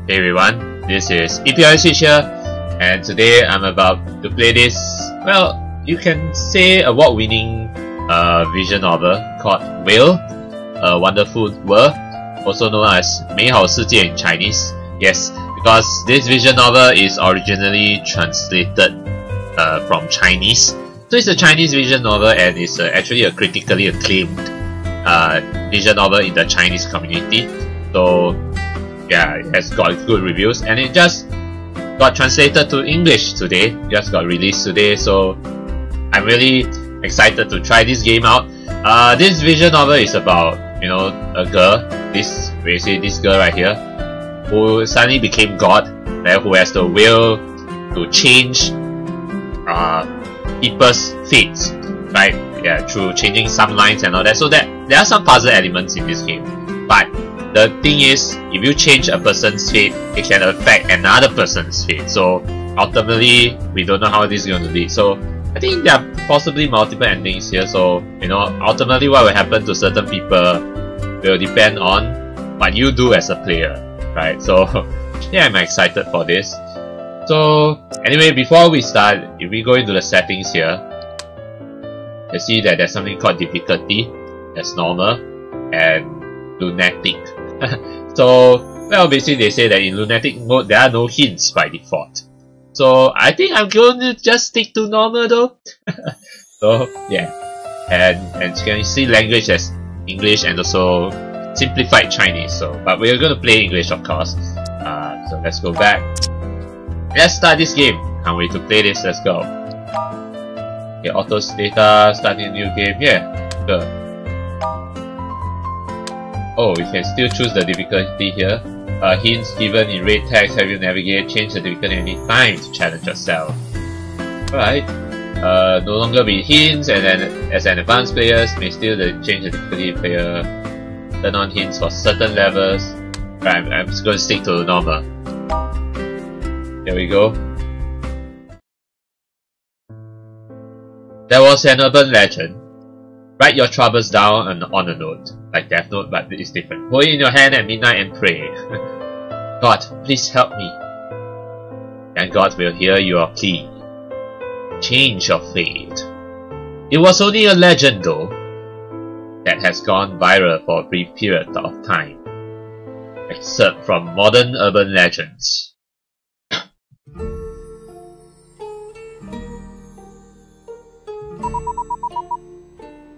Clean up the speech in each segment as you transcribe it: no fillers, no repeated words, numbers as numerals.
Hey everyone, this is EP1 here, and today I'm about to play this, well, you can say award-winning visual novel called Whale, A Wonderful World, also known as 美好世界 in Chinese. Yes, because this visual novel is originally translated from Chinese. So it's a Chinese visual novel and it's actually a critically acclaimed visual novel in the Chinese community. So yeah, it has got good reviews and it just got translated to English today, just got released today, so I'm really excited to try this game out. This visual novel is about, you know, a girl, this girl right here, who suddenly became God, who has the will to change people's fates, right? Yeah, through changing some lines and all that, so that there are some puzzle elements in this game. But the thing is, if you change a person's fate, it can affect another person's fate. So ultimately, we don't know how this is going to be. So I think there are possibly multiple endings here. So, you know, ultimately what will happen to certain people will depend on what you do as a player, right? So yeah, I'm excited for this. So anyway, before we start, if we go into the settings here, you see that there's something called difficulty, that's normal, and lunatic. So, well, basically they say that in lunatic mode there are no hints by default. So I think I'm going to just stick to normal though. So yeah, and can you see language as English and also simplified Chinese. So, but we're going to play English, of course. So let's go back. Let's start this game. Can't wait to play this. Let's go. Okay, auto data, starting a new game. Yeah, good. Oh, we can still choose the difficulty here. Hints given in red text help you navigate. Change the difficulty any time to challenge yourself. Alright. No longer be hints, and then as an advanced player, may still change the difficulty player. Turn on hints for certain levels. Right, I'm just going to stick to normal. There we go. There was an urban legend. Write your troubles down on a note, like Death Note, but it's different. Hold it in your hand at midnight and pray. God, please help me. And God will hear your plea. Change your fate. It was only a legend though, that has gone viral for a brief period of time. Excerpt from Modern Urban Legends.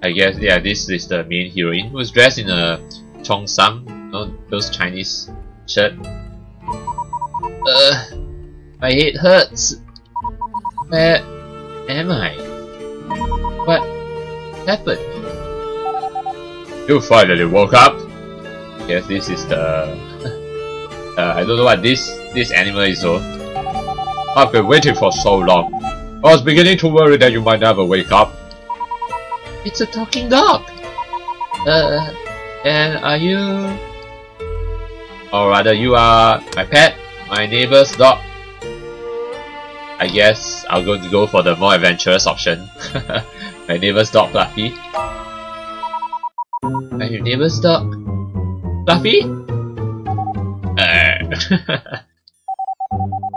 I guess, yeah, this is the main heroine, who's dressed in a cheongsam, you know, those Chinese shirt. My head hurts. Where am I? What happened? You finally woke up. Yes, this is the I don't know what this animal is though. I've been waiting for so long. I was beginning to worry that you might never wake up. It's a talking dog! And are you... Or rather, you are my pet, my neighbor's dog. I guess I'll go for the more adventurous option. My neighbor's dog, Fluffy. Are your neighbor's dog? Fluffy?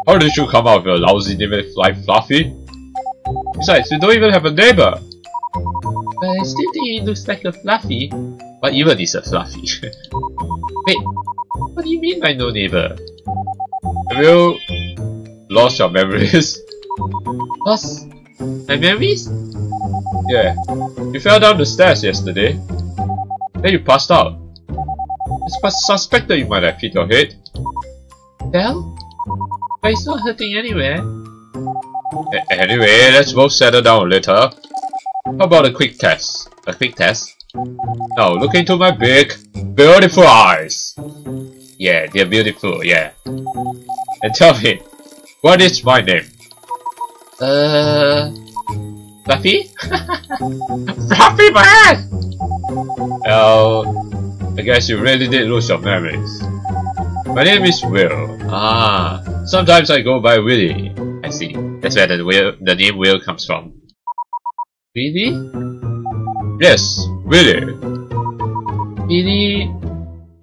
How did you come out with a lousy name like Fluffy? Besides, you don't even have a neighbor! But I still think it looks like a Fluffy. What even is a Fluffy? Wait, what do you mean by no neighbor? Have you lost your memories? Lost my memories? Yeah, you fell down the stairs yesterday. Then you passed out. It's suspected you might have hit your head. Fell? But it's not hurting anywhere. Anyway, let's both settle down later. How about a quick test? A quick test? Now look into my big, beautiful eyes. Yeah, they're beautiful, yeah. And tell me, what is my name? Fluffy? Fluffy man! Well, I guess you really did lose your memories. My name is Will. Ah, sometimes I go by Willy. I see. That's where the name Will comes from. Willy? Yes, Willy. Willy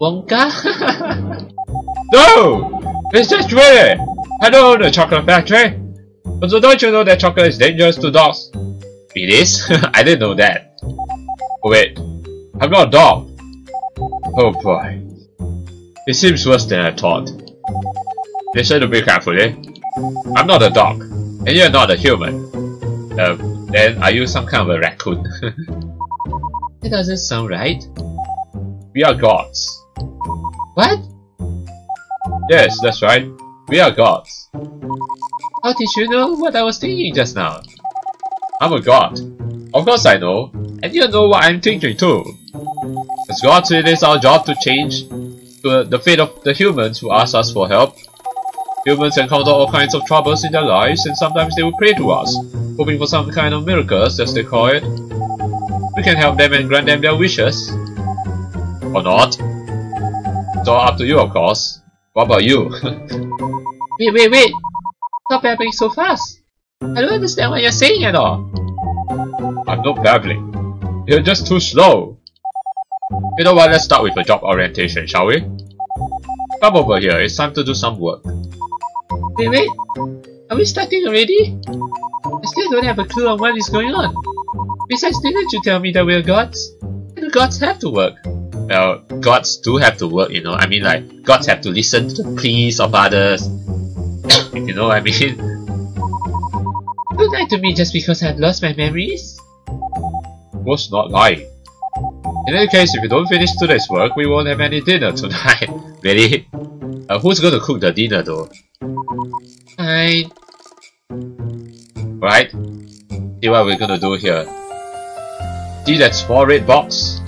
Wonka? No! It's just really! I don't own a chocolate factory! But so don't you know that chocolate is dangerous to dogs? It is? I didn't know that. Oh wait, I'm not a dog. Oh boy. It seems worse than I thought. Listen to me carefully. I'm not a dog, and you're not a human. Then are you some kind of a raccoon? That doesn't sound right. We are gods. What? Yes, that's right. We are gods. How did you know what I was thinking just now? I'm a god. Of course I know, and you know what I'm thinking too. As gods, it is our job to change the fate of the humans who ask us for help. Humans encounter all kinds of troubles in their lives, and sometimes they will pray to us, hoping for some kind of miracles, as they call it. We can help them and grant them their wishes. Or not. It's all up to you, of course. What about you? Wait! Stop babbling so fast! I don't understand what you're saying at all. I'm not babbling. You're just too slow. You know what, let's start with a job orientation, shall we? Come over here, it's time to do some work. Wait, are we starting already? I still don't have a clue on what is going on. Besides, didn't you tell me that we're gods? And the gods have to work. Well, gods do have to work, you know. I mean, like, gods have to listen to the pleas of others. You know what I mean? Don't lie to me just because I've lost my memories. Was not lying. In any case, if you don't finish today's work, we won't have any dinner tonight. Really? Who's gonna cook the dinner though? Fine. Right? See what we're gonna do here. See that small red box?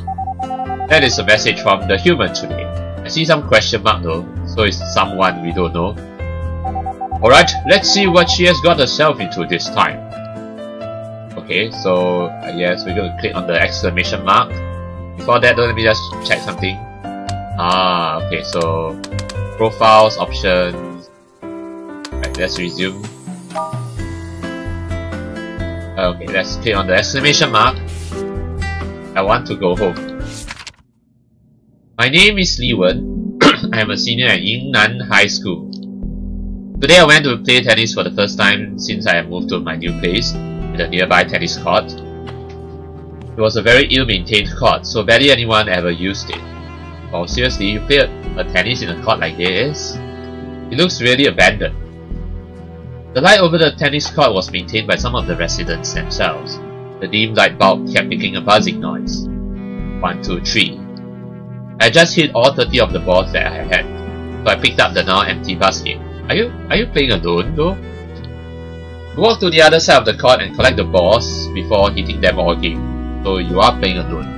That is a message from the human today. I see some question mark though, so it's someone we don't know. Alright, let's see what she has got herself into this time. Okay, so I guess we're gonna click on the exclamation mark. Before that, let me just check something. Okay, so profiles, options. Right, let's resume. Okay, let's click on the exclamation mark. I want to go home. My name is Li Wen. I am a senior at Yingnan High School. Today I went to play tennis for the first time since I have moved to my new place with a nearby tennis court. It was a very ill-maintained court, so barely anyone ever used it. Oh, seriously, you play a tennis in a court like this? It looks really abandoned. The light over the tennis court was maintained by some of the residents themselves. The dim light bulb kept making a buzzing noise. 1, 2, 3. I just hit all 30 of the balls that I had, so I picked up the now empty basket. Are you playing alone though? Walk to the other side of the court and collect the balls before hitting them all again. So you are playing alone.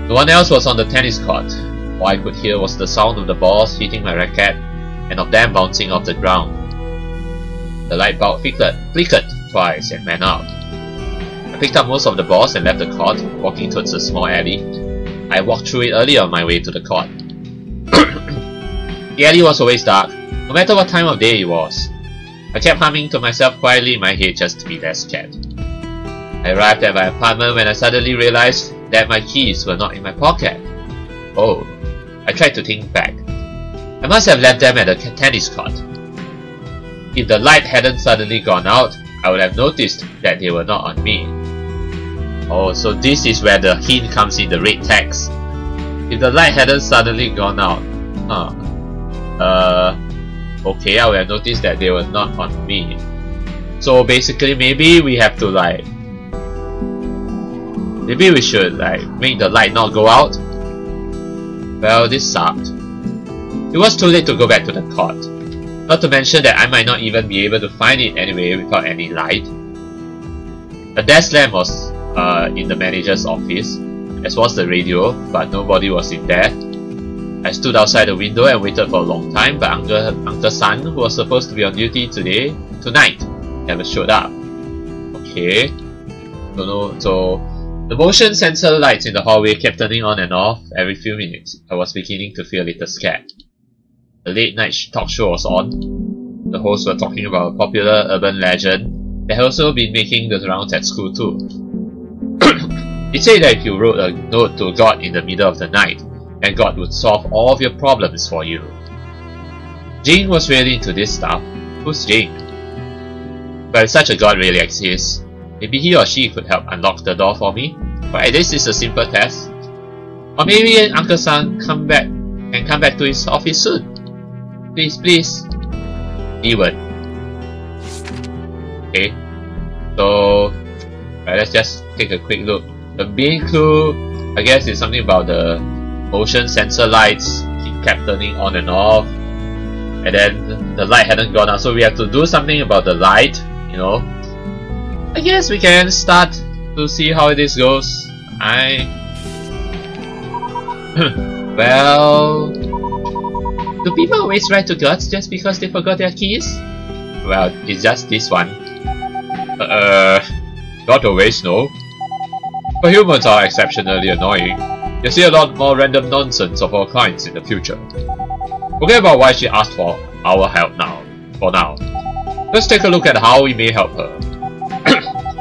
No one else was on the tennis court. All I could hear was the sound of the balls hitting my racket and of them bouncing off the ground. The light bulb flickered twice and went out. I picked up most of the balls and left the court, walking towards a small alley. I walked through it early on my way to the court. The alley was always dark, no matter what time of day it was. I kept humming to myself quietly in my head just to be less scared. I arrived at my apartment when I suddenly realized that my keys were not in my pocket. Oh, I tried to think back. I must have left them at the tennis court. If the light hadn't suddenly gone out, I would have noticed that they were not on me. Oh, so this is where the hint comes in the red text. If the light hadn't suddenly gone out, okay, I would have noticed that they were not on me. So basically, maybe we have to maybe we should make the light not go out. Well, this sucked. It was too late to go back to the court. Not to mention that I might not even be able to find it anyway without any light. A desk lamp was in the manager's office, as was the radio, but nobody was in there. I stood outside the window and waited for a long time, but Uncle San, who was supposed to be on duty tonight, never showed up. Okay. So the motion sensor lights in the hallway kept turning on and off every few minutes. I was beginning to feel a little scared. The late night talk show was on. The hosts were talking about a popular urban legend that had also been making the rounds at school too. It said that if you wrote a note to God in the middle of the night, and God would solve all of your problems for you. Jing was really into this stuff. Who's Jing? Well, if such a god really exists, maybe he or she could help unlock the door for me. Right, this is a simple test. Or maybe Uncle San can come back to his office soon. Please, please. D-word. Okay. So, right, let's just take a quick look. The main clue, I guess, is something about the motion sensor lights kept turning on and off, and then the light hadn't gone out, so we have to do something about the light, you know. I guess we can start to see how this goes. Well, do people always write to gods just because they forgot their keys? Well, it's just this one. Not always, no. But humans are exceptionally annoying. You'll see a lot more random nonsense of all kinds in the future. Forget about why she asked for our help now. For now, let's take a look at how we may help her.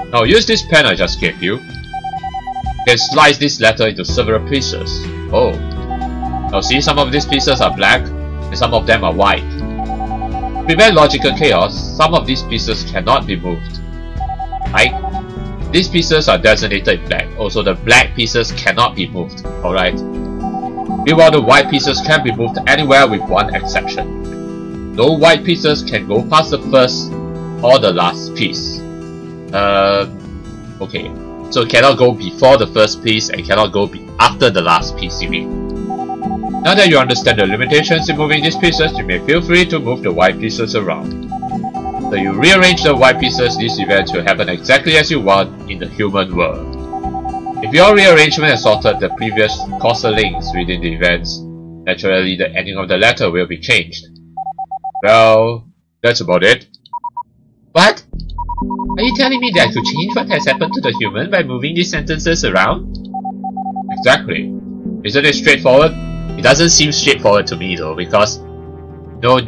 Now use this pen I just gave you. You can slice this letter into several pieces. Oh. Now see, some of these pieces are black, and some of them are white. To prevent logical chaos, some of these pieces cannot be moved. Right? These pieces are designated black, also the black pieces cannot be moved, alright? Meanwhile, the white pieces can be moved anywhere with one exception. No white pieces can go past the first or the last piece. Okay. So it cannot go before the first piece and cannot go after the last piece, you mean? Now that you understand the limitations in moving these pieces, you may feel free to move the white pieces around. So you rearrange the white pieces, these events will happen exactly as you want in the human world. If your rearrangement has sorted the previous causal links within the events, naturally the ending of the letter will be changed. Well, that's about it. What? Are you telling me that I could change what has happened to the human by moving these sentences around? Exactly. Isn't it straightforward? It doesn't seem straightforward to me though, because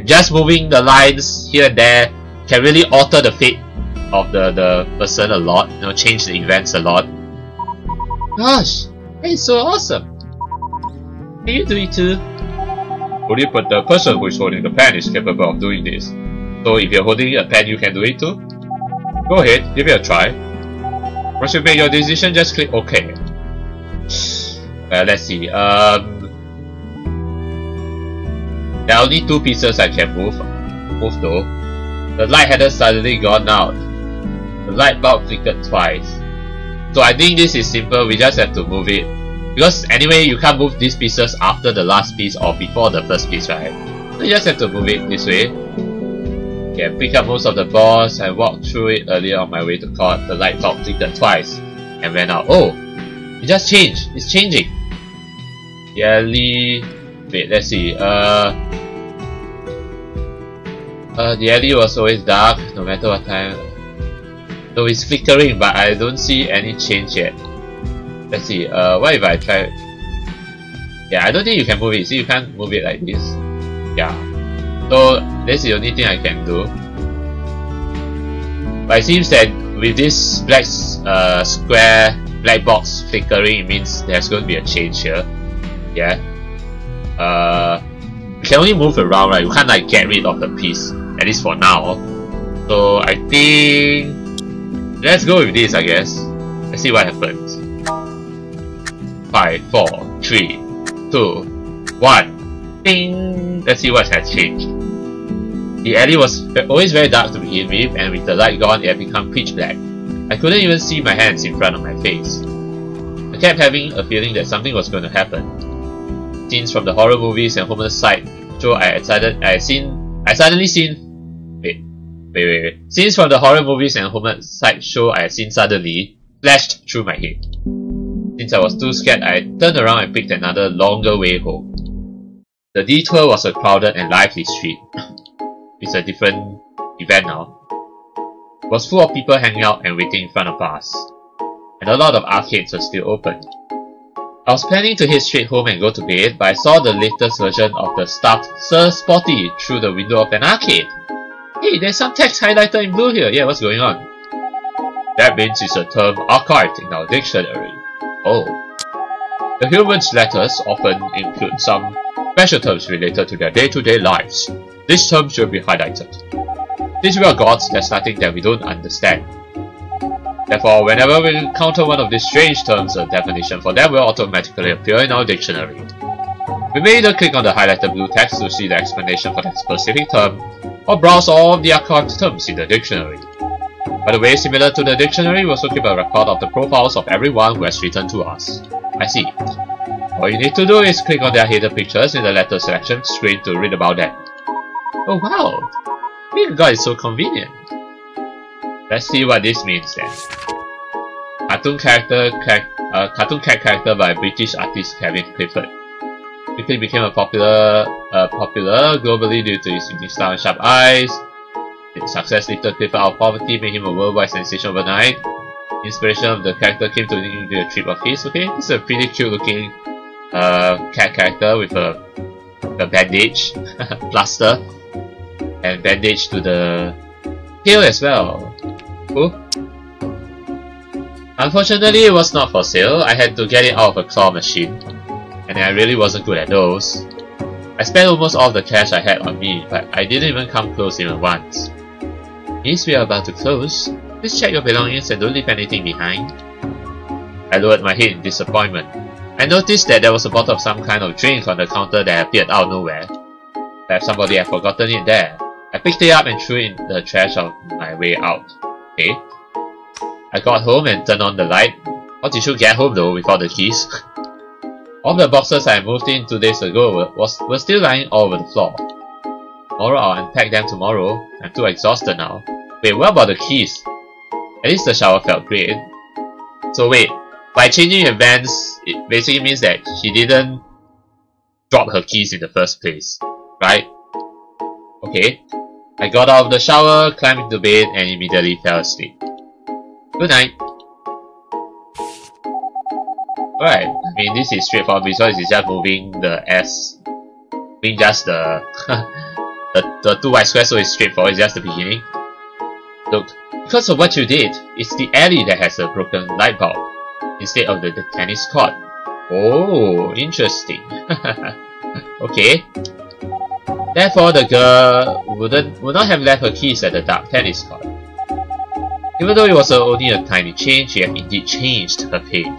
just moving the lines here and there can really alter the fate of the person a lot, change the events a lot. Gosh, that is so awesome! Can you do it too? Only but the person who is holding the pen is capable of doing this. So if you're holding a pen, you can do it too? Go ahead, give it a try. Once you make your decision, just click OK. Well, let's see. There are only two pieces I can move though. The light hadn't suddenly gone out. The light bulb flickered twice. So I think this is simple, we just have to move it. Because anyway, you can't move these pieces after the last piece or before the first piece, right? So you just have to move it this way. Okay, I picked up most of the balls. I walked through it earlier on my way to court. The light bulb flickered twice and went out. Oh! It just changed. It's changing. Yelly... Wait, let's see. The alley was always dark, no matter what time. No, it's flickering, but I don't see any change yet. Let's see. What if I try? Yeah, I don't think you can move it. See, you can't move it like this. Yeah. So that's the only thing I can do. But it seems that with this black square black box flickering, it means there's going to be a change here. Yeah. You can only move around, right? You can't like get rid of the piece, at least for now. So I think let's go with this, I guess. Let's see what happens. 5, 4, 3, 2, 1. Ding! Let's see what has changed. The alley was always very dark to begin with, and with the light gone, it had become pitch black. I couldn't even see my hands in front of my face. I kept having a feeling that something was going to happen. Scenes from the horror movies and homicide show Scenes from the horror movies and homicide show I had seen suddenly flashed through my head. Since I was too scared, I turned around and picked another longer way home. The detour was a crowded and lively street. It's a different event now. It was full of people hanging out and waiting in front of us, and a lot of arcades were still open. I was planning to head straight home and go to bed, but I saw the latest version of the stuffed Sir Spotty through the window of an arcade. Hey, there's some text highlighted in blue here. Yeah, what's going on? That means it's a term archived in our dictionary. Oh. The humans' letters often include some special terms related to their day-to-day lives. This term should be highlighted. Since we are gods, there's nothing that we don't understand. Therefore, whenever we encounter one of these strange terms, a definition for them will automatically appear in our dictionary. We may either click on the highlighted blue text to see the explanation for that specific term, or browse all of the archived terms in the dictionary. By the way, similar to the dictionary, we also keep a record of the profiles of everyone who has written to us. I see. All you need to do is click on their header pictures in the letter selection screen to read about them. Oh wow! Being a god is so convenient. Let's see what this means then. Cartoon cat character by British artist Kevin Clifford. Quickly became popular globally due to his unique style and sharp eyes. His success lifted Clifford out of poverty, made him a worldwide sensation overnight. Inspiration of the character came to a trip of his. Okay, this is a pretty cute looking cat character with a bandage, plaster, and bandage to the tail as well. Cool. Unfortunately, it was not for sale. I had to get it out of a claw machine, and I really wasn't good at those. I spent almost all the cash I had on me, but I didn't even come close even once. Miss, we are about to close. Please check your belongings and don't leave anything behind. I lowered my head in disappointment. I noticed that there was a bottle of some kind of drink on the counter that appeared out of nowhere. Perhaps somebody had forgotten it there. I picked it up and threw it in the trash on my way out. Okay. I got home and turned on the light. How did you get home though without the keys? All the boxes I moved in 2 days ago were still lying all over the floor. Tomorrow I'll unpack them tomorrow. I'm too exhausted now. Wait, what about the keys? At least the shower felt great. So wait, by changing events, it basically means that she didn't drop her keys in the first place, right? Okay. I got out of the shower, climbed into bed, and immediately fell asleep. Good night. Alright, I mean this is straightforward because it's just moving the S. Moving just the the two white squares, so it's straightforward, it's just the beginning. Look, because of what you did, it's the alley that has a broken light bulb instead of the tennis court. Oh, interesting. Okay. Therefore, the girl would not have left her keys at the dark tennis court. Even though it was only a tiny change, she had indeed changed her fate.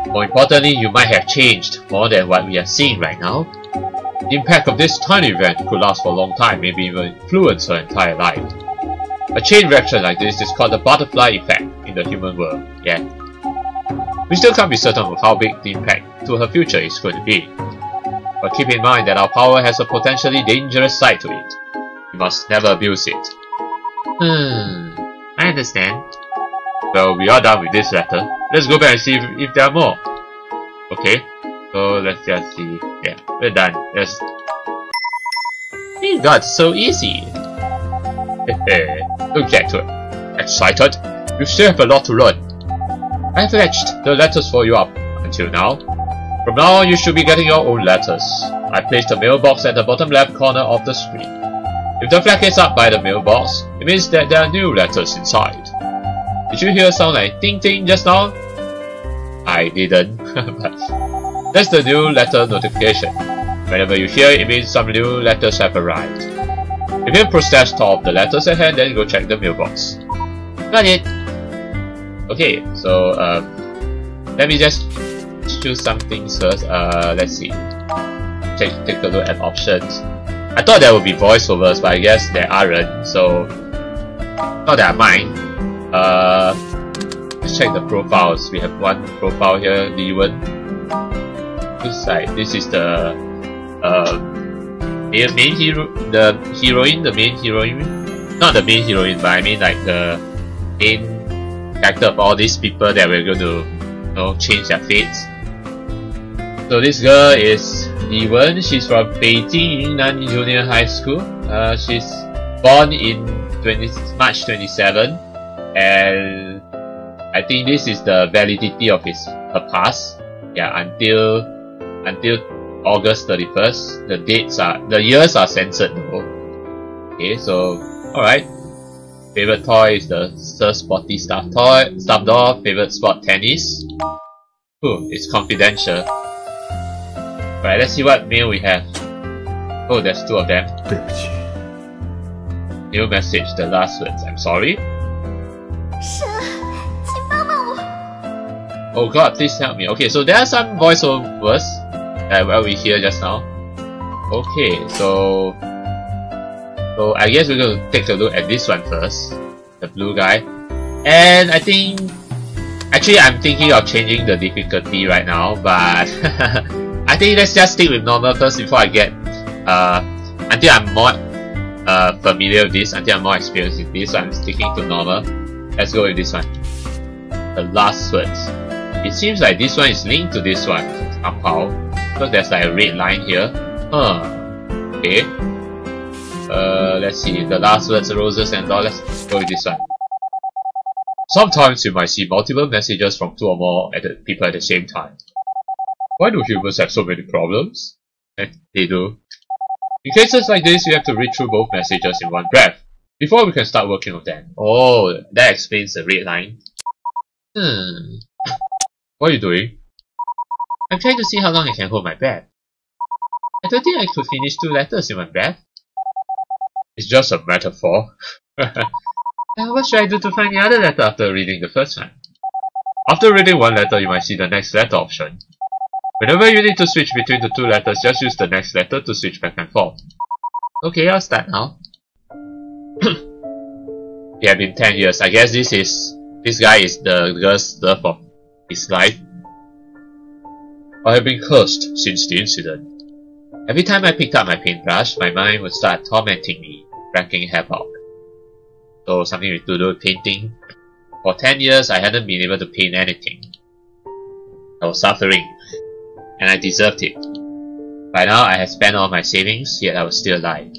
More importantly, you might have changed more than what we are seeing right now. The impact of this tiny event could last for a long time, maybe even influence her entire life. A chain reaction like this is called the butterfly effect in the human world, yeah. We still can't be certain of how big the impact to her future is going to be. But keep in mind that our power has a potentially dangerous side to it. We must never abuse it. I understand. Well, we are done with this letter. Let's go back and see if there are more. Okay, so let's just see. Yeah, we're done. Yes. Hey God, so easy. Don't get to it. Excited? You still have a lot to learn. I've fetched the letters for you up until now. From now on, you should be getting your own letters. I placed a mailbox at the bottom left corner of the screen. If the flag is up by the mailbox, it means that there are new letters inside. Did you hear a sound like ting ting just now? I didn't, but that's the new letter notification. Whenever you hear it, it means some new letters have arrived. If you process all of the letters at hand, then go check the mailbox. Got it! Okay, so let me just choose some things first. Let's see. Take a look at options. I thought there would be voiceovers, but I guess there aren't, so not that I mind. Let's check the profiles. We have one profile here, Liwen. This side. This is the main hero, the main heroine. Not the main heroine, but I mean like the main character of all these people that we're going to, change their fates. So this girl is Liwen. She's from Beijing Yunnan Junior High School. She's born in March 27, and I think this is the validity of her pass. Yeah, until August 31st. The years are censored though. Okay, so alright. Favorite toy is the Sir Spotty stuffed doll. Favorite sport, tennis. Ooh, it's confidential. Right, let's see what mail we have. Oh, there's two of them. 对不起。 New message, the last words. I'm sorry. 神，请帮帮我！ Oh god, please help me. Okay, so there are some voiceovers what we hear just now. Okay, so I guess we're going to take a look at this one first. The blue guy. And I think... Actually, I'm thinking of changing the difficulty right now, but... I think let's just stick with normal first before I get... until I'm more familiar with this, until I'm more experienced with this, so I'm sticking to normal. Let's go with this one. The last words. It seems like this one is linked to this one somehow, because there's like a red line here. Okay. Let's see. The last words, roses and all. Let's go with this one. Sometimes you might see multiple messages from two or more people at the same time. Why do humans have so many problems? They do. In cases like this, we have to read through both messages in one breath before we can start working on them. Oh, that explains the red line. What are you doing? I'm trying to see how long I can hold my breath. I don't think I could finish 2 letters in one breath. It's just a metaphor. What should I do to find the other letter after reading the first one? After reading one letter, you might see the next letter option. Whenever you need to switch between the 2 letters, just use the next letter to switch back and forth. Okay, I'll start now. It had been 10 years. I guess this guy is the girl's love of his life. I have been cursed since the incident. Every time I picked up my paintbrush, my mind would start tormenting me, wreaking havoc. So something to do with painting. For 10 years, I hadn't been able to paint anything. I was suffering, and I deserved it. By now, I had spent all my savings, yet I was still alive.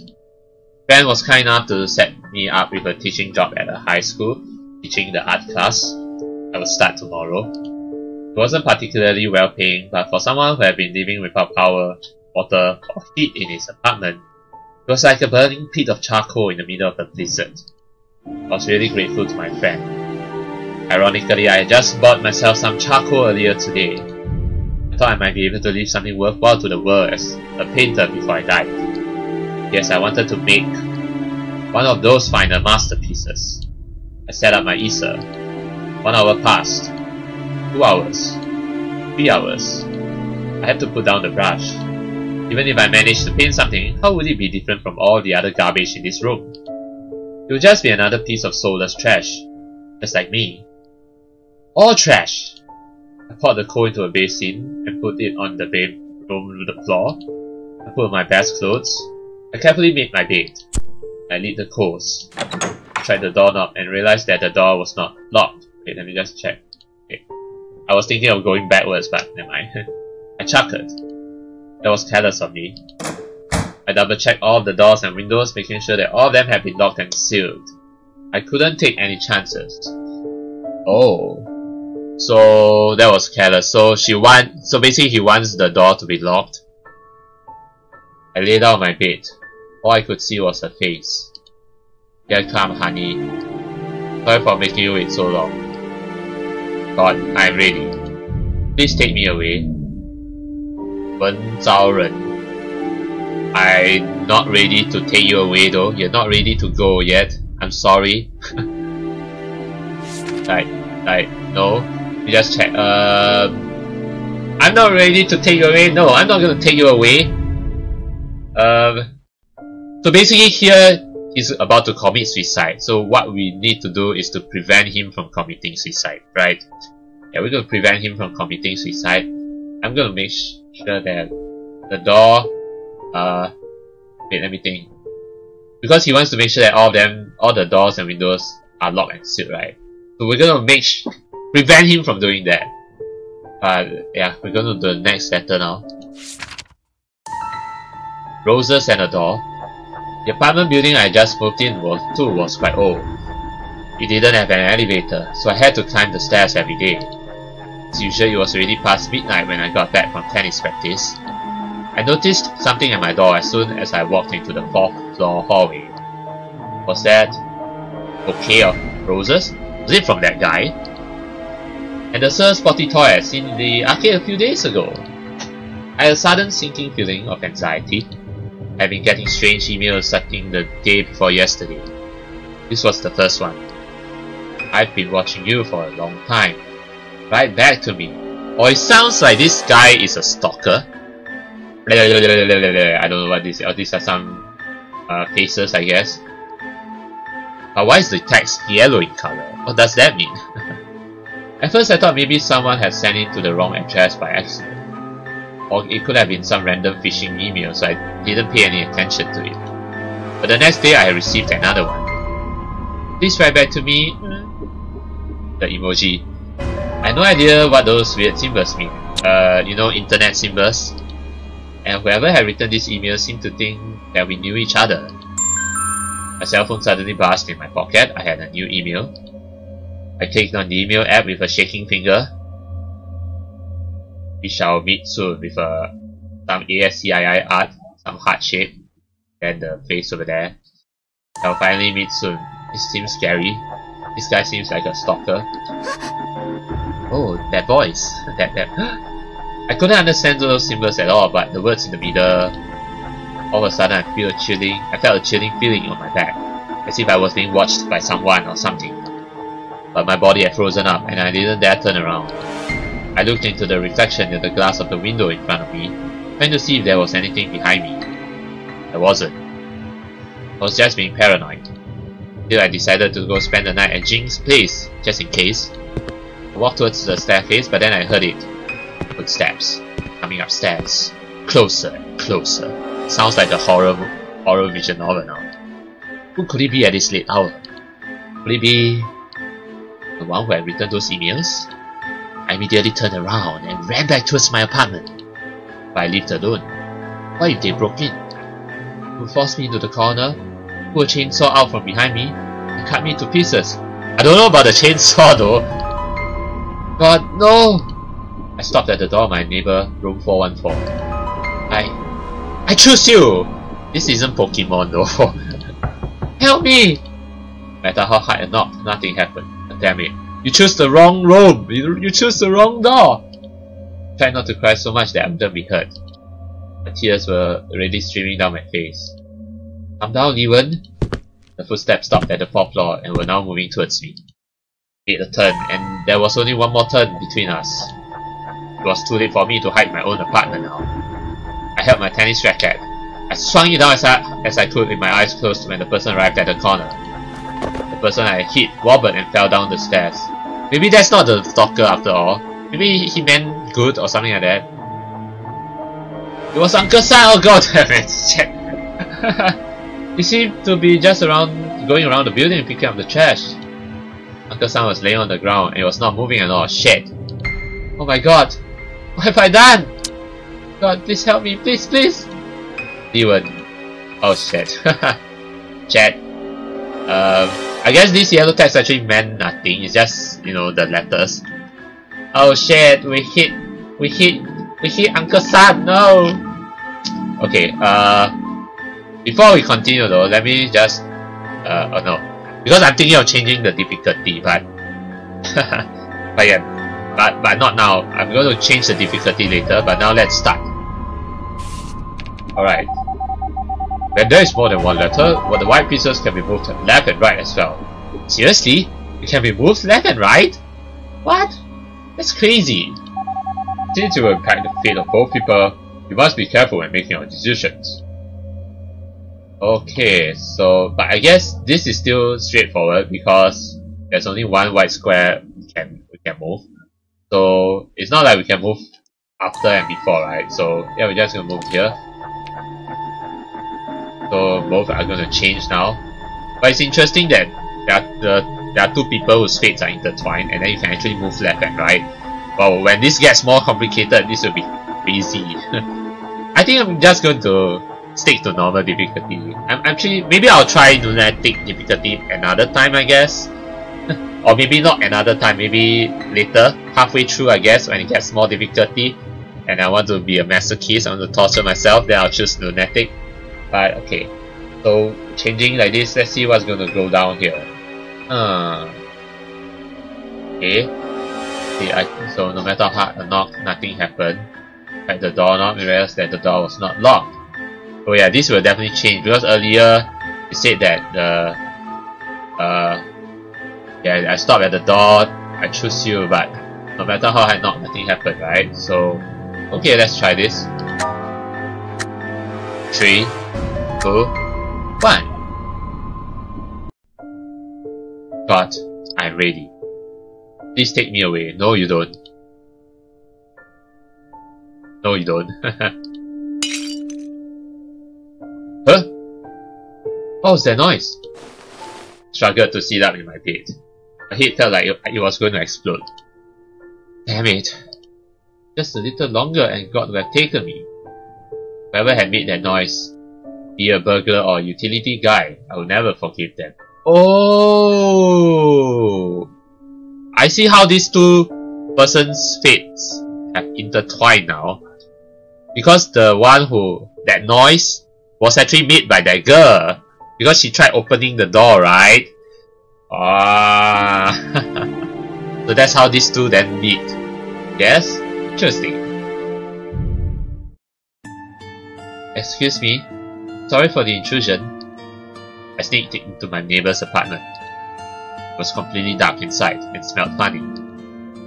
Ben was kind enough to set me up with a teaching job at a high school, teaching the art class. I would start tomorrow. It wasn't particularly well paying, but for someone who had been living without power, water, or heat in his apartment, it was like a burning pit of charcoal in the middle of a blizzard. I was really grateful to my friend. Ironically, I had just bought myself some charcoal earlier today. I thought I might be able to leave something worthwhile to the world as a painter before I died. Yes, I wanted to make one of those final masterpieces. I set up my easel. 1 hour passed. 2 hours. 3 hours. I had to put down the brush. Even if I managed to paint something, how would it be different from all the other garbage in this room? It would just be another piece of soulless trash. Just like me. All trash! I poured the coal into a basin and put it on the bedroom floor. I put on my best clothes. I carefully made my bed. I lit the coals. I tried the doorknob and realized that the door was not locked. Wait, let me just check. Okay. I was thinking of going backwards, but never mind. I chuckled. That was careless of me. I double-checked all of the doors and windows, making sure that all of them had been locked and sealed. I couldn't take any chances. Oh. So that was careless. So basically he wants the door to be locked. I lay down on my bed. All I could see was her face. Here come honey. Sorry for making you wait so long. God, I'm ready. Please take me away. 文招人. I'm not ready to take you away though. You're not ready to go yet. I'm sorry. No. You just check. I'm not ready to take you away. No, I'm not gonna take you away. So basically here, he's about to commit suicide. So what we need to do is to prevent him from committing suicide, right? Yeah, we're gonna prevent him from committing suicide. I'm gonna make sure that the door, wait, let me think. Because he wants to make sure that all the doors and windows are locked and sealed, right? So we're gonna prevent him from doing that. Yeah, we're gonna do the next letter now. Roses and a door. The apartment building I just moved in was quite old. It didn't have an elevator, so I had to climb the stairs every day. As usual, it was already past midnight when I got back from tennis practice. I noticed something at my door as soon as I walked into the 4th floor hallway. Was that a bouquet of roses? Was it from that guy? And the Sir Spotty toy I had seen in the arcade a few days ago. I had a sudden sinking feeling of anxiety. I've been getting strange emails starting the day before yesterday. This was the first one. I've been watching you for a long time. Write back to me. Oh, it sounds like this guy is a stalker. I don't know what this is. Oh, these are some faces, I guess. But why is the text yellow in color? What does that mean? At first I thought maybe someone had sent it to the wrong address by accident. Or it could have been some random phishing email, so I didn't pay any attention to it. But the next day I received another one. Please write back to me. The emoji. I had no idea what those weird symbols mean. You know, internet symbols. And whoever had written this email seemed to think that we knew each other. My cell phone suddenly buzzed in my pocket. I had a new email. I clicked on the email app with a shaking finger. We shall meet soon with some ASCII art, some heart shape, and the face over there. I'll finally meet soon. It seems scary. This guy seems like a stalker. Oh, that voice. I couldn't understand those symbols at all, but the words in the middle. All of a sudden I felt a chilling feeling on my back, as if I was being watched by someone or something. But my body had frozen up and I didn't dare turn around. I looked into the reflection in the glass of the window in front of me, trying to see if there was anything behind me. There wasn't. I was just being paranoid. Till I decided to go spend the night at Jing's place, just in case. I walked towards the staircase, but then I heard it. Footsteps coming upstairs, closer and closer. Sounds like a horror vision novel now. Who could it be at this late hour? Could it be the one who had written those emails? I immediately turned around and ran back towards my apartment. But I lived alone. What if they broke in? Would force me into the corner, pull a chainsaw out from behind me, and cut me to pieces. I don't know about the chainsaw though. God, no! I stopped at the door of my neighbor, room 414. I choose you! This isn't Pokemon though. Help me! No matter how hard I knocked, nothing happened. Damn it. You chose the wrong room! You chose the wrong door! I tried not to cry so much that I wouldn't be hurt. The tears were already streaming down my face. Calm down, Ewan. The footsteps stopped at the 4th floor and were now moving towards me. Made a turn, and there was only one more turn between us. It was too late for me to hide in my own apartment now. I held my tennis racket. I swung it down as I could with my eyes closed when the person arrived at the corner. The person I hit wobbled and fell down the stairs. Maybe that's not the stalker after all. Maybe he meant good or something like that. It was Uncle Sam! Oh god damn it! Shit. He seemed to be just going around the building picking up the trash. Uncle Sam was laying on the ground and he was not moving at all. Shit! Oh my god! What have I done? God, please help me, please, please! Ewan. Oh shit. Chat. I guess this yellow text actually meant nothing. It's just, you know, the letters. Oh shit! We hit Uncle Sam. No. Okay. Before we continue though, let me just. Oh no, because I'm thinking of changing the difficulty, but but yeah. But not now. I'm going to change the difficulty later, but now let's start. Alright. When there is more than one letter, well, the white pieces can be moved left and right as well. Seriously? It can be moved left and right? What? That's crazy. Since it will impact the fate of both people, you must be careful when making your decisions. Okay, so, but I guess this is still straightforward because there's only one white square we can move. So it's not like we can move after and before, right? So yeah, we're just gonna move here. So both are gonna change now. But it's interesting that there are two people whose fates are intertwined, and then you can actually move left and right. Well, when this gets more complicated, this will be crazy. I think I'm just going to stick to normal difficulty. Maybe I'll try lunatic difficulty another time, I guess. Or maybe not another time, maybe later, halfway through I guess, when it gets more difficulty and I want to be a masochist, I want to torture myself, then I'll choose lunatic. But okay, so changing like this, let's see what's going to go down here. Okay, so no matter how hard a knock, nothing happened. At the doorknob, we realized that the door was not locked. Oh yeah, this will definitely change because earlier you said that the yeah, I stopped at the door, I choose you, but no matter how I knock, nothing happened, right? So okay, let's try this. 3, 2, 1. God, I'm ready. Please take me away. No, you don't. No, you don't. Huh? What was that noise? Struggled to sit up in my bed. My head felt like it was going to explode. Damn it. Just a little longer and God would have taken me. Whoever had made that noise, be a burglar or a utility guy, I will never forgive them. Oh! I see how these two persons' fates have intertwined now. Because the one who, that noise, was actually made by that girl. Because she tried opening the door, right? Ah. So that's how these two then meet. Yes? Interesting. Excuse me. Sorry for the intrusion. I sneaked into my neighbor's apartment. It was completely dark inside and smelled funny.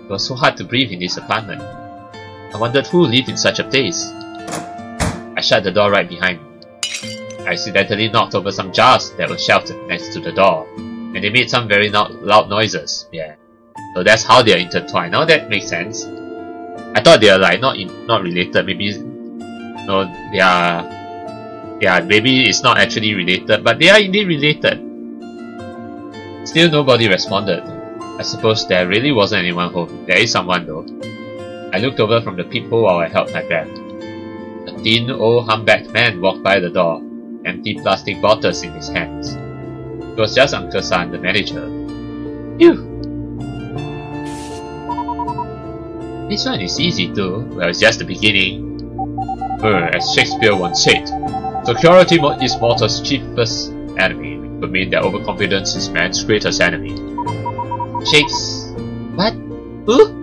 It was so hard to breathe in this apartment. I wondered who lived in such a place. I shut the door right behind me. I accidentally knocked over some jars that were shelved next to the door, and they made some very loud noises. Yeah. So that's how they are intertwined. Now that makes sense. I thought they are like not related. Maybe no, they are. Yeah, maybe it's not actually related, but they are indeed related. Still, nobody responded. I suppose there really wasn't anyone home. There is someone though. I looked over from the peephole while I held my breath. A thin, old, humpbacked man walked by the door, empty plastic bottles in his hands. It was just Uncle San, the manager. Phew! This one is easy too. Well, it's just the beginning. As Shakespeare once said, security is mortal's chiefest enemy, which would mean that overconfidence is man's greatest enemy. What? Who?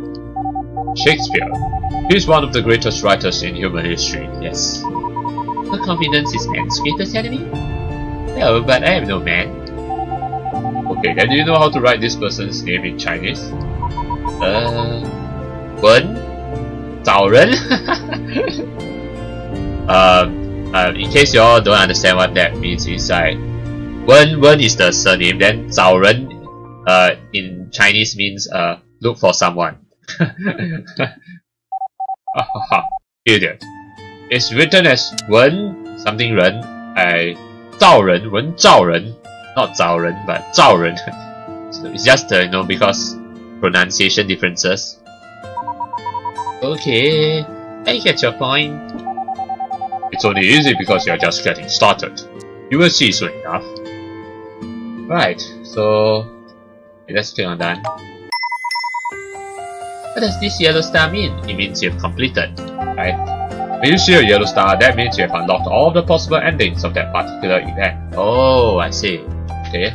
Shakespeare. He's one of the greatest writers in human history, yes. Overconfidence is man's greatest enemy? No, but I am no man. Okay, then do you know how to write this person's name in Chinese? Wen? Zhao Ren? In case you all don't understand what that means, it's like Wen is the surname, then Zhao Ren in Chinese means look for someone. Idiot. It's written as Wen something Ren, Zhao Ren, Wen Zhao Ren, not Zhao Ren, but Zhao Ren. So it's just you know, because pronunciation differences. Okay, I get your point. It's only easy because you're just getting started. You will see soon enough. Right, so let's click on done. What does this yellow star mean? It means you've completed, right? When you see a yellow star, that means you have unlocked all the possible endings of that particular event. Oh, I see. Okay,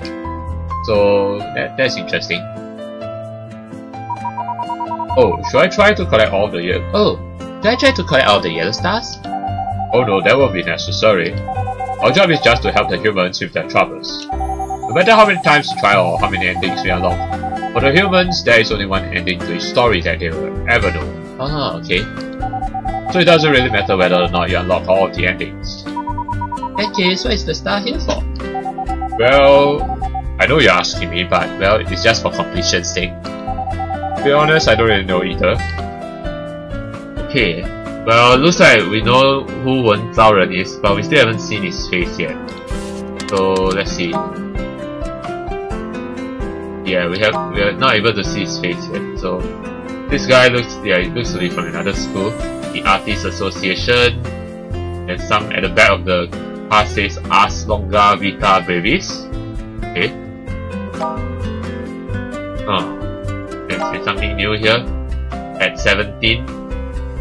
so that's interesting. Oh, should I try to collect all the yellow? Oh, should I try to collect all the yellow stars? Oh no, that won't be necessary. Our job is just to help the humans with their troubles. No matter how many times you try or how many endings we unlock, for the humans, there is only one ending to each story that they will ever know. Ah, okay. So it doesn't really matter whether or not you unlock all of the endings. Okay, so what is the star here for? Well, I know you're asking me, but well, it's just for completion's sake. To be honest, I don't really know either. Okay, well, looks like we know who Wen Zhao Ren is, but we still haven't seen his face yet. So let's see. Yeah, we are not able to see his face yet. So this guy looks to be from another school, the Artists Association, and some at the back of the card says Ars Longa Vita Brevis. Okay. Oh. There's something new here. At 17,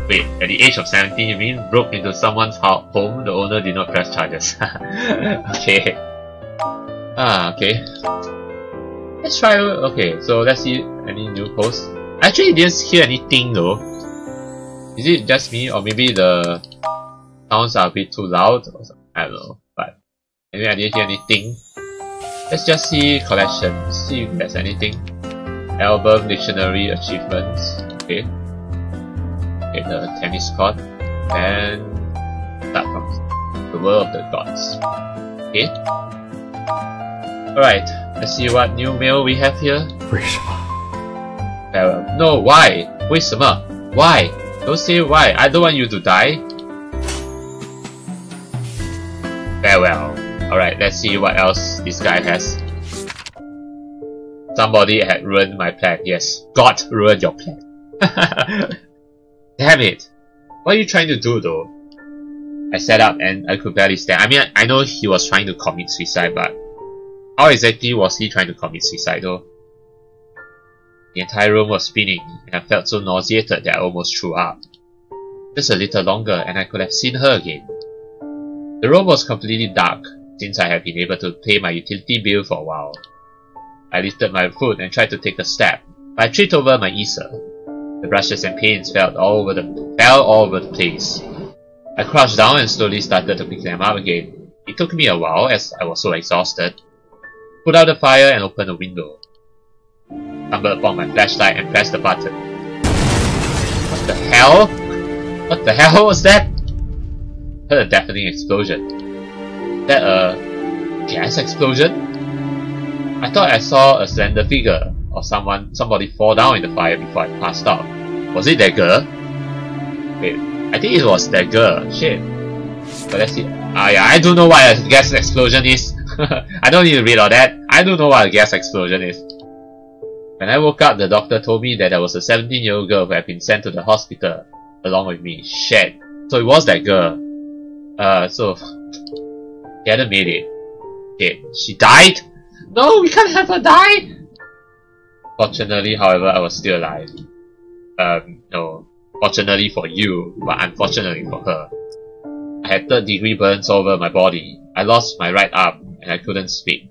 wait, at the age of 17 you mean broke into someone's home, the owner did not press charges. Okay. Okay. Let's try, okay, so let's see any new posts. I actually didn't hear anything though. Is it just me or maybe the sounds are a bit too loud or something? I don't know, but anyway, I didn't hear anything. Let's just see collections, see if there's anything. Album, dictionary, achievements. Okay. Okay, the tennis court. And that comes the world of the gods. Okay. Alright, let's see what new mail we have here. No, why? 为什么? Why? Don't say why. I don't want you to die. Farewell. Alright, let's see what else this guy has. Somebody had ruined my plan. Yes, God ruined your plan. Damn it. What are you trying to do though? I sat up and I could barely stand. I mean, I know he was trying to commit suicide, but how exactly was he trying to commit suicide though? The entire room was spinning, and I felt so nauseated that I almost threw up. Just a little longer, and I could have seen her again. The room was completely dark, since I had been able to pay my utility bill for a while. I lifted my foot and tried to take a step, but I tripped over my easel. The brushes and paints fell all over the place. I crouched down and slowly started to pick them up again. It took me a while, as I was so exhausted. Put out the fire and opened the window. Stumbled upon my flashlight and pressed the button. What the hell? What the hell was that? Heard a deafening explosion. Is that a gas explosion? I thought I saw a slender figure or somebody fall down in the fire before I passed out. Was it that girl? Wait, I think it was that girl. Shit. But let's see. Yeah, I don't know what a gas explosion is. I don't need to read all that. I don't know what a gas explosion is. When I woke up, the doctor told me that there was a 17-year-old girl who had been sent to the hospital along with me. Shit. So it was that girl. So she hadn't made it. Shit. She died? No, we can't have her die! Fortunately, however, I was still alive. No. Fortunately for you, but unfortunately for her. I had third-degree burns all over my body. I lost my right arm, and I couldn't speak.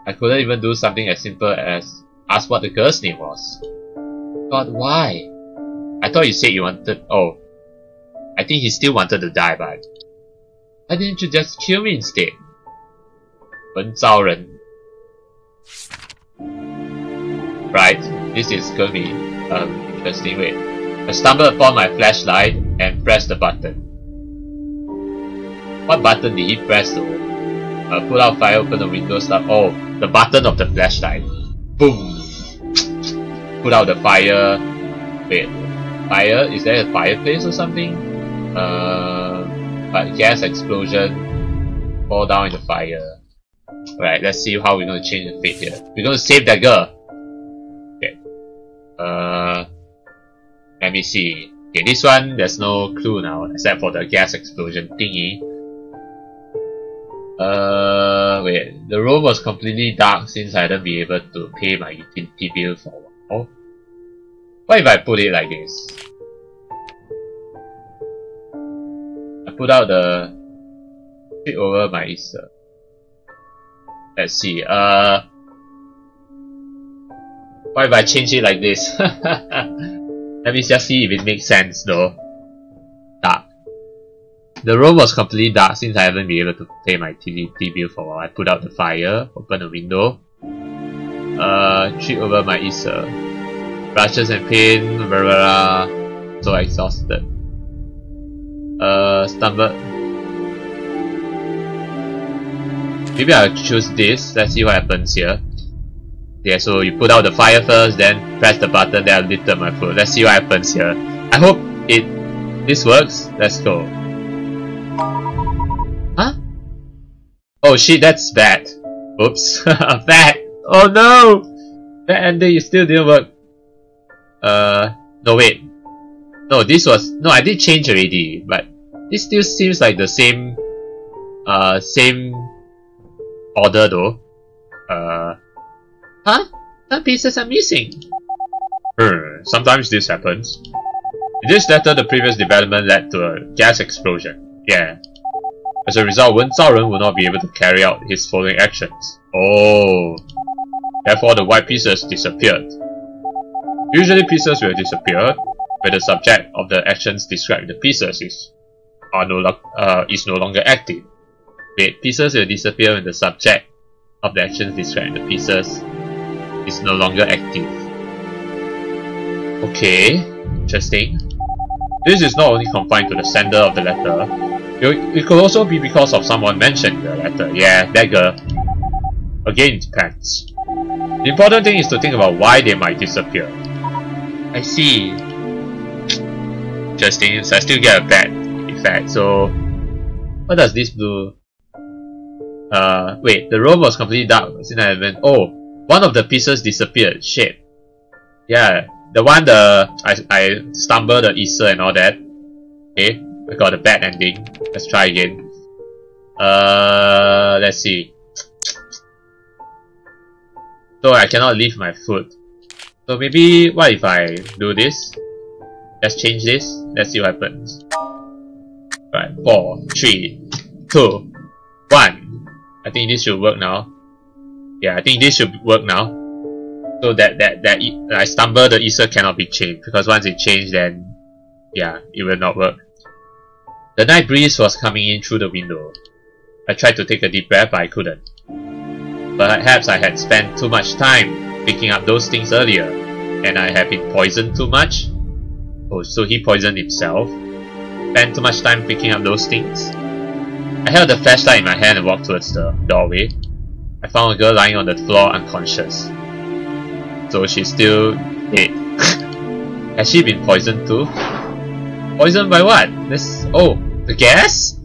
I couldn't even do something as simple as ask what the girl's name was. God, why? I thought you said you wanted... Oh. I think he still wanted to die, but... Why didn't you just kill me instead? 文招人. Right, this is gonna be interesting. Wait. I stumbled upon my flashlight and pressed the button. What button did he press though? Put out fire, open the window, start... Oh, the button of the flashlight. Boom! Put out the fire. Wait, fire? Is there a fireplace or something? But gas explosion. Fall down in the fire. Alright, let's see how we're gonna change the fate here. We're gonna save that girl. Okay. Let me see. Okay, this one, there's no clue now, except for the gas explosion thingy. Wait, the room was completely dark since I hadn't been able to pay my utility bill for a while. What if I put it like this? I put out the strip over my easel. Let's see, what if I change it like this? Let me just see if it makes sense though. Dark. The room was completely dark since I haven't been able to pay my utility bill for a while. I put out the fire, open the window, trip over my easel, brushes and paint, blah, blah, blah. So exhausted. Stumbled. Maybe I'll choose this. Let's see what happens here. Yeah, so you put out the fire first, then press the button, then I lifted my foot. Let's see what happens here. I hope this works. Let's go. Huh? Oh shit, that's bad. Oops. Bad. Oh no! That ending, it still didn't work. No wait. No, this was... No, I did change already, but this still seems like the same... same order though. Huh? Some pieces are missing. Sometimes this happens. In this letter, the previous development led to a gas explosion. Yeah. As a result, Wen Zhaoren will not be able to carry out his following actions. Oh. Therefore, the white pieces disappeared. Usually pieces will disappear when the subject of the actions described in the pieces is no longer active. Wait, pieces will disappear when the subject of the actions described in the pieces is no longer active. Okay, interesting. This is not only confined to the sender of the letter. It could also be because of someone mentioned the letter. Yeah, that girl. Again, it depends. The important thing is to think about why they might disappear. I see. Interesting, so I still get a bad effect. So, what does this do? Wait, the room was completely dark. Oh, one of the pieces disappeared. Shit. Yeah, the one I stumbled the Easter and all that. Okay, I got a bad ending. Let's try again. Let's see. So I cannot leave my foot. So maybe, what if I do this? Let's change this. Let's see what happens. Right, 4, 3, 2, 1. I think this should work now. Yeah, I think this should work now. So that I stumble the Easter cannot be changed, because once it changed, then yeah, it will not work. The night breeze was coming in through the window. I tried to take a deep breath, but I couldn't. Perhaps I had spent too much time picking up those things earlier, and I had been poisoned too much. Oh, so he poisoned himself. Spent too much time picking up those things. I held the flashlight in my hand and walked towards the doorway. I found a girl lying on the floor unconscious. So she's still dead. Has she been poisoned too? Poisoned by what? Oh, the gas?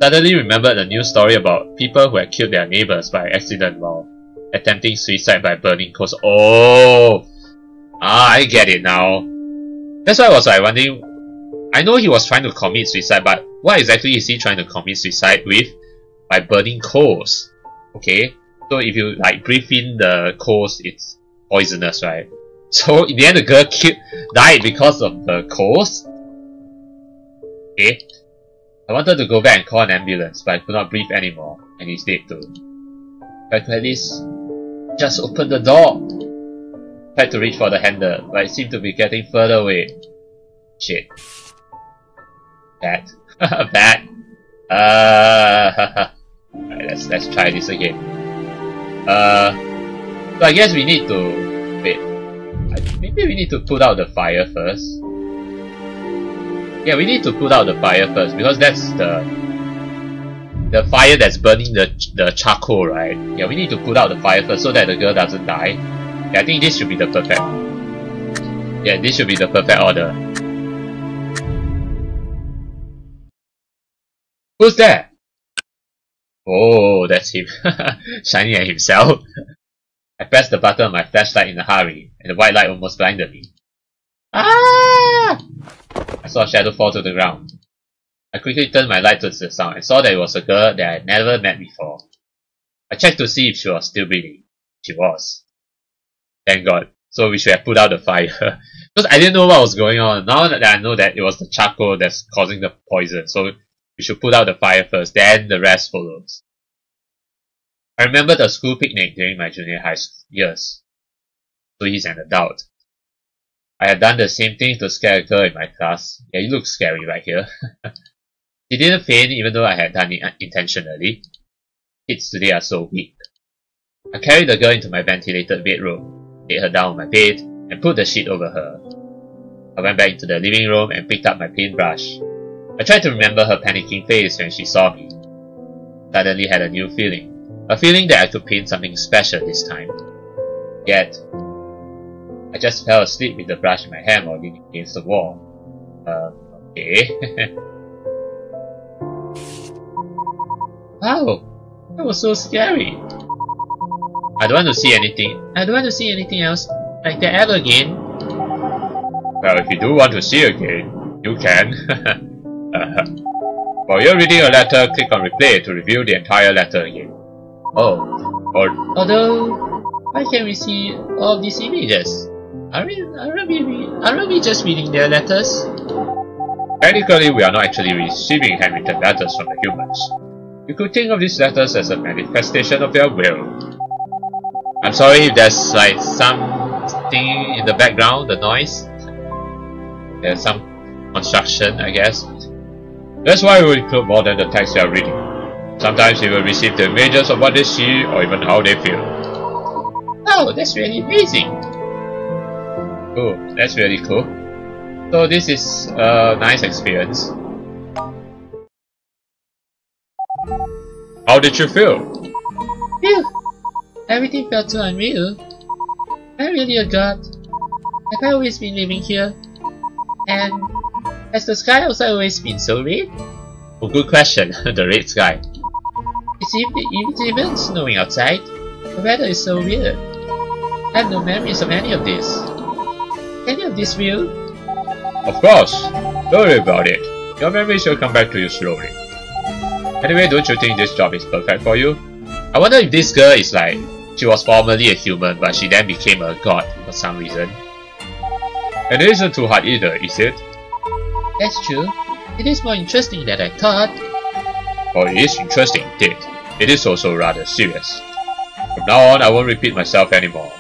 Suddenly remembered a news story about people who had killed their neighbors by accident while attempting suicide by burning coals. Oh! I get it now. That's why I was wondering, I know he was trying to commit suicide, but what exactly is he trying to commit suicide with? By burning coals. Okay, so if you breathe in the coals, it's poisonous, right? So in the end the girl died because of the coals? Okay. I wanted to go back and call an ambulance, but I could not breathe anymore, and he's dead too. I could at least just open the door. Tried to reach for the handle, but it seemed to be getting further away. Shit. Bad. Bad. Alright, let's try this again. So I guess we need to wait. Maybe we need to put out the fire first. Yeah, we need to put out the fire first, because that's the fire that's burning the charcoal, right? Yeah, we need to put out the fire first so that the girl doesn't die. Yeah, I think this should be the perfect. Yeah, this should be the perfect order. Who's that? Oh, that's him. Shining at himself. I pressed the button on my flashlight in a hurry, and the white light almost blinded me. Ah! I saw a shadow fall to the ground. I quickly turned my light towards the sound and saw that it was a girl that I had never met before. I checked to see if she was still breathing. She was. Thank God. So we should have put out the fire. Because I didn't know what was going on. Now that I know that it was the charcoal that's causing the poison, so we should put out the fire first, then the rest follows. I remember the school picnic during my junior high years. So he's an adult. I had done the same thing to scare a girl in my class. Yeah, you look scary right here. She didn't faint even though I had done it intentionally. Kids today are so weak. I carried the girl into my ventilated bedroom, laid her down on my bed, and put the sheet over her. I went back into the living room and picked up my paintbrush. I tried to remember her panicking face when she saw me. Suddenly had a new feeling. A feeling that I could paint something special this time. Yet, I just fell asleep with the brush in my hand while leaning against the wall. Okay. Wow, that was so scary. I don't want to see anything. I don't want to see anything else like that ever again. Well, if you do want to see again, you can. While you're reading a letter, click on replay to review the entire letter again. Although, why can't we see all of these images? Aren't we just reading their letters? Technically, we are not actually receiving handwritten letters from the humans. You could think of these letters as a manifestation of their will. I'm sorry if there's something in the background, the noise. There's some construction, I guess. That's why we include more than the text you are reading. Sometimes they will receive the images of what they see or even how they feel. Oh, that's really amazing! Oh, that's really cool. So this is a nice experience. How did you feel? Phew! Everything felt so unreal. Am I really a god? Have I always been living here? And has the sky also always been so red? Oh, good question. The red sky. It's even snowing outside. The weather is so weird. I have no memories of any of this. Any of this real? Of course. Don't worry about it. Your memories will come back to you slowly. Anyway, don't you think this job is perfect for you? I wonder if this girl is like, she was formerly a human but she then became a god for some reason. And it isn't too hard either, is it? That's true. It is more interesting than I thought. Oh, it is interesting indeed. It is also rather serious. From now on, I won't repeat myself anymore.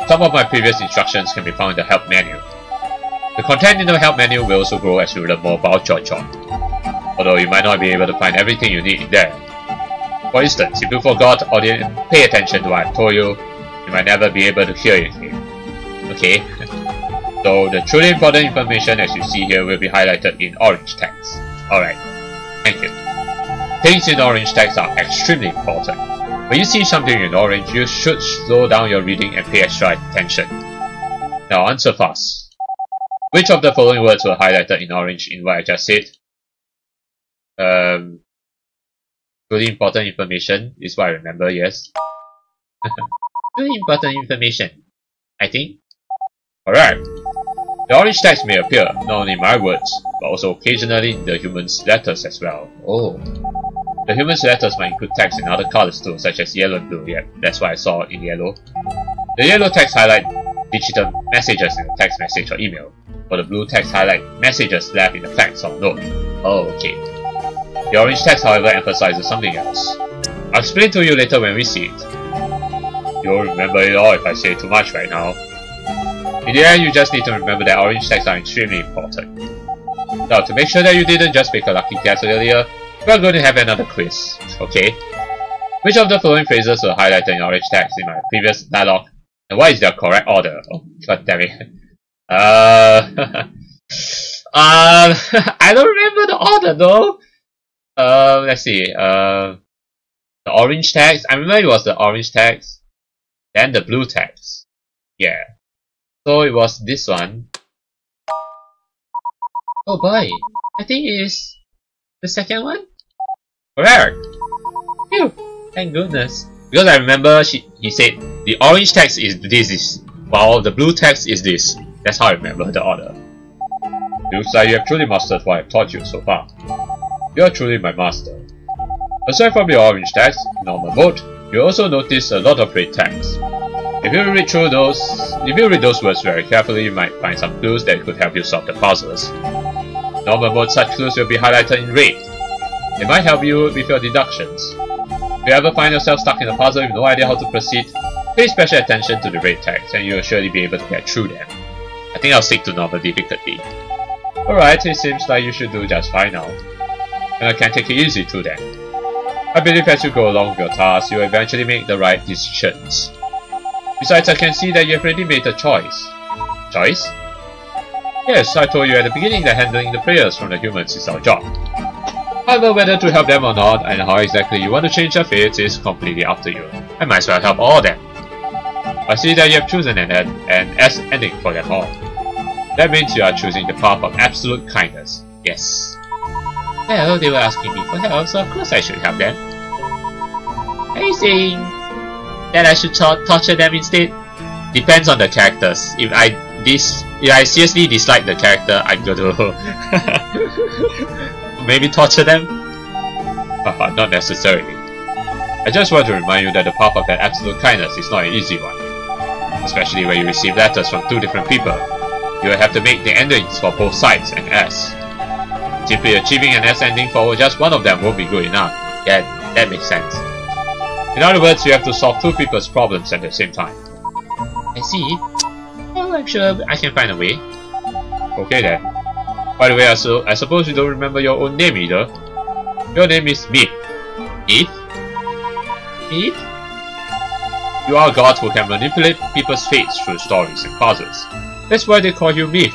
Some of my previous instructions can be found in the help menu. The content in the help menu will also grow as you learn more about your job. Although you might not be able to find everything you need in there. For instance, if you forgot or didn't pay attention to what I told you, you might never be able to hear it again. Okay? So the truly important information as you see here will be highlighted in orange text. Alright, thank you. Things in orange text are extremely important. When you see something in orange, you should slow down your reading and pay extra attention. Now answer fast. Which of the following words were highlighted in orange in what I just said? Truly important information is what I remember, yes. Really important information, I think. Alright. The orange text may appear not only in my words, but also occasionally in the human's letters as well. Oh. The human's letters might include text in other colors too, such as yellow and blue. Yep, that's what I saw in yellow. The yellow text highlight digital messages in a text message or email, while the blue text highlight messages left in a fax or note. Oh, okay. The orange text, however, emphasizes something else. I'll explain to you later when we see it. You won't remember it all if I say too much right now. In the end, you just need to remember that orange texts are extremely important. Now, to make sure that you didn't just make a lucky guess earlier, we are going to have another quiz, okay? Which of the following phrases were highlighted in orange text in my previous dialogue, and what is their correct order? Oh, god damn it. I don't remember the order though. Let's see. The orange text. I remember it was the orange text, then the blue text. Yeah. So it was this one. Oh boy, I think it is the second one? Correct! Phew, thank goodness. Because I remember he said the orange text is this, while the blue text is this. That's how I remember the order. Looks like you have truly mastered what I've taught you so far. You are truly my master. Aside from the orange text, in normal mode, you also notice a lot of red text. If you read those words very carefully, you might find some clues that could help you solve the puzzles. In normal mode, such clues will be highlighted in red. They might help you with your deductions. If you ever find yourself stuck in a puzzle with no idea how to proceed, pay special attention to the red text and you will surely be able to get through them. I think I'll stick to normal difficulty. Alright, it seems like you should do just fine now. And I can take it easy too then. I believe as you go along with your tasks, you will eventually make the right decisions. Besides, I can see that you have already made a choice. Choice? Yes, I told you at the beginning that handling the prayers from the humans is our job. However, whether to help them or not, and how exactly you want to change their fates is completely up to you. I might as well help all of them. I see that you have chosen an S ending for them all. That means you are choosing the path of absolute kindness. Yes. Well, they were asking me for help, so of course I should help them. Are you saying that I should torture them instead? Depends on the characters. If I seriously dislike the character, I'm going to maybe torture them? Not necessarily. I just want to remind you that the path of that absolute kindness is not an easy one. Especially when you receive letters from two different people. You will have to make the endings for both sides an S. Simply achieving an S ending for just one of them won't be good enough. Yeah, that makes sense. In other words, you have to solve two people's problems at the same time. I see. Well, I'm sure I can find a way. Okay then. By the way, I suppose you don't remember your own name either. Your name is Me. Myth? Myth? You are a god who can manipulate people's fates through stories and puzzles. That's why they call you Myth.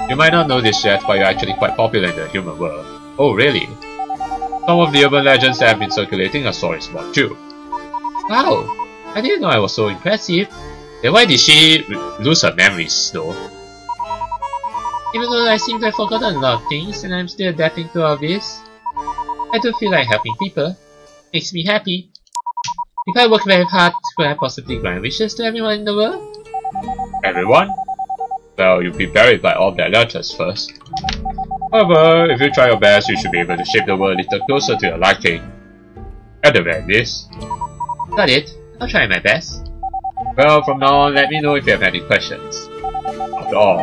You might not know this yet, but you're actually quite popular in the human world. Oh really? Some of the urban legends that have been circulating are stories about you. Wow! I didn't know I was so impressive. Then why did she lose her memories though? Even though I seem to have forgotten a lot of things and I'm still adapting to all this, I do feel like helping people. Makes me happy. If I work very hard, could I possibly grant wishes to everyone in the world? Everyone? Well, you'll be buried by all their letters first. However, if you try your best, you should be able to shape the world a little closer to your liking. At the very least. Got it. I'll try my best. Well, from now on, let me know if you have any questions. After all,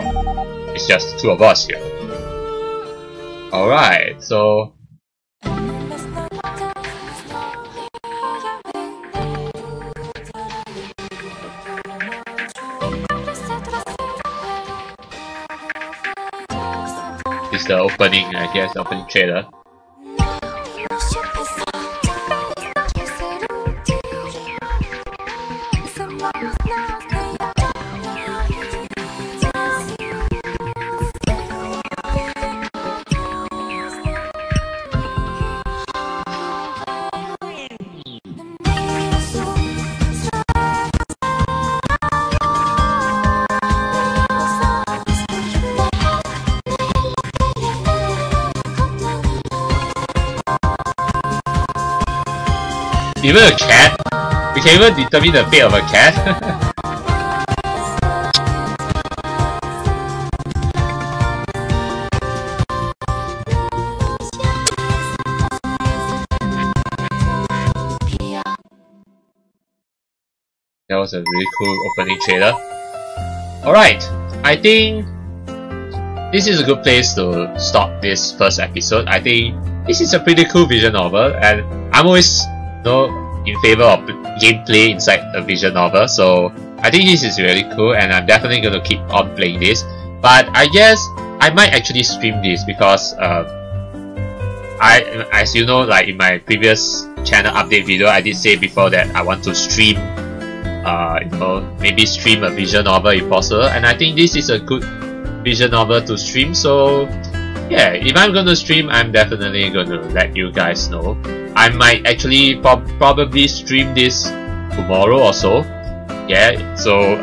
it's just the two of us here. Alright, so... This is the opening, I guess, the opening trailer. Even a cat? We can even determine the fate of a cat? That was a really cool opening trailer. Alright, I think this is a good place to stop this first episode. I think this is a pretty cool visual novel, and I'm always in favor of gameplay inside a visual novel, so I think this is really cool and I'm definitely going to keep on playing this. But I guess I might actually stream this because as you know, like in my previous channel update video, I did say before that I want to stream maybe stream a visual novel if possible, and I think this is a good visual novel to stream. So yeah, if I'm gonna stream, I'm definitely gonna let you guys know. I might actually probably stream this tomorrow or so. Yeah, so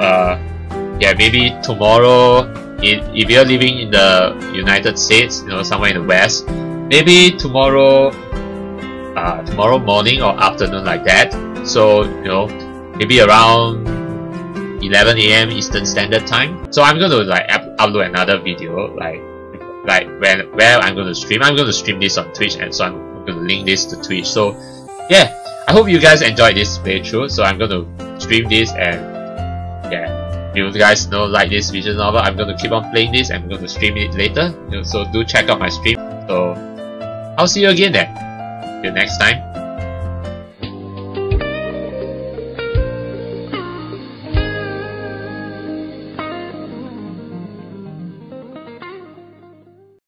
yeah, maybe tomorrow, if you're living in the United States, somewhere in the West, maybe tomorrow morning or afternoon like that. So maybe around 11 AM Eastern Standard Time. So I'm gonna like upload another video like where I'm gonna stream. I'm gonna stream this on Twitch, and so I'm gonna link this to Twitch. So yeah, I hope you guys enjoyed this playthrough. So I'm gonna stream this, and yeah, if you guys like this visual novel, I'm gonna keep on playing this and I'm gonna stream it later. So do check out my stream. So I'll see you again then. Till next time.